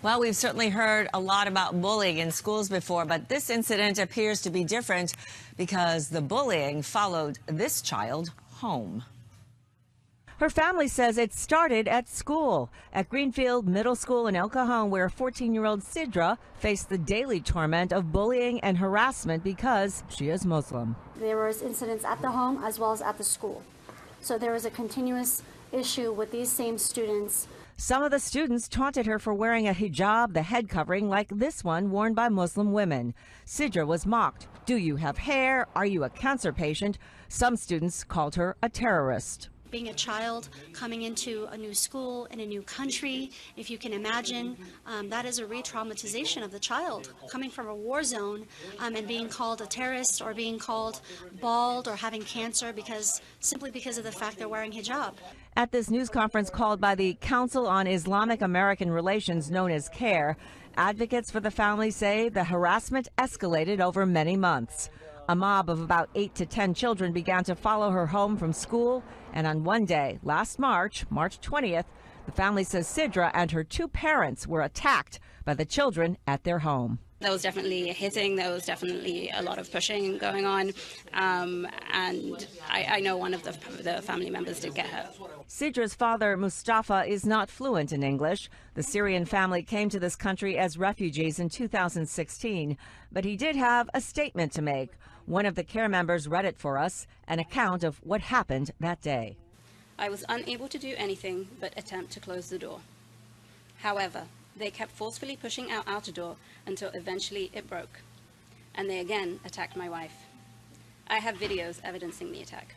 Well, we've certainly heard a lot about bullying in schools before, but this incident appears to be different because the bullying followed this child home. Her family says it started at school, at Greenfield Middle School in El Cajon, where 14-year-old Sidra faced the daily torment of bullying and harassment because she is Muslim. There was incidents at the home as well as at the school. So there was a continuous issue with these same students. Some of the students taunted her for wearing a hijab, the head covering like this one worn by Muslim women. Sidra was mocked. Do you have hair? Are you a cancer patient? Some students called her a terrorist. Being a child coming into a new school in a new country, if you can imagine, that is a re-traumatization of the child. Coming from a war zone and being called a terrorist or being called bald or having cancer simply because of the fact they're wearing hijab. At this news conference called by the Council on Islamic American Relations, known as CARE, advocates for the family say the harassment escalated over many months. A mob of about 8 to 10 children began to follow her home from school, and on one day, last March 20th, the family says Sidra and her 2 parents were attacked by the children at their home. There was definitely hitting, there was definitely a lot of pushing going on, and I know one of the family members did get hurt. Sidra's father, Mustafa, is not fluent in English. The Syrian family came to this country as refugees in 2016, but he did have a statement to make. One of the CARE members read it for us, an account of what happened that day. I was unable to do anything but attempt to close the door. However, they kept forcefully pushing our outer door until eventually it broke. And they again attacked my wife. I have videos evidencing the attack.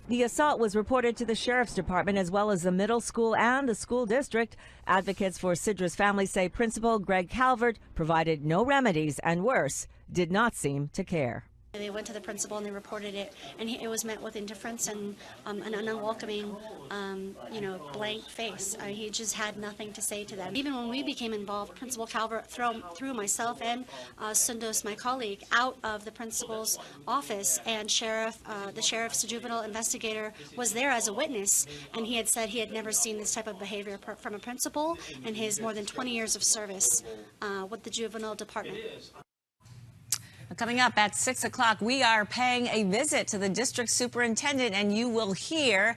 The assault was reported to the Sheriff's Department as well as the middle school and the school district. Advocates for Sidra's family say Principal Greg Calvert provided no remedies and, worse, did not seem to care. They went to the principal and they reported it, and it was met with indifference and an unwelcoming, blank face. He just had nothing to say to them. Even when we became involved, Principal Calvert threw myself and Sundos, my colleague, out of the principal's office, and the sheriff's juvenile investigator was there as a witness, and he had said he had never seen this type of behavior from a principal in his more than 20 years of service with the juvenile department. Coming up at 6 o'clock, we are paying a visit to the district superintendent, and you will hear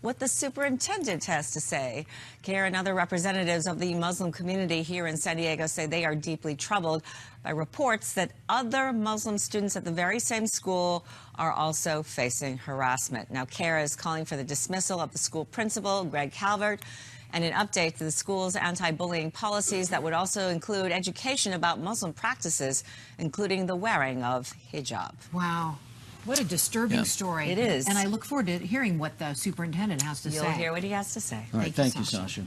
what the superintendent has to say. CARE and other representatives of the Muslim community here in San Diego say they are deeply troubled by reports that other Muslim students at the very same school are also facing harassment. Now, CARE is calling for the dismissal of the school principal, Greg Calvert, and an update to the school's anti-bullying policies that would also include education about Muslim practices, including the wearing of hijab. Wow. What a disturbing story. It is. And I look forward to hearing what the superintendent has to say. You'll hear what he has to say. All right, thank you, Sasha.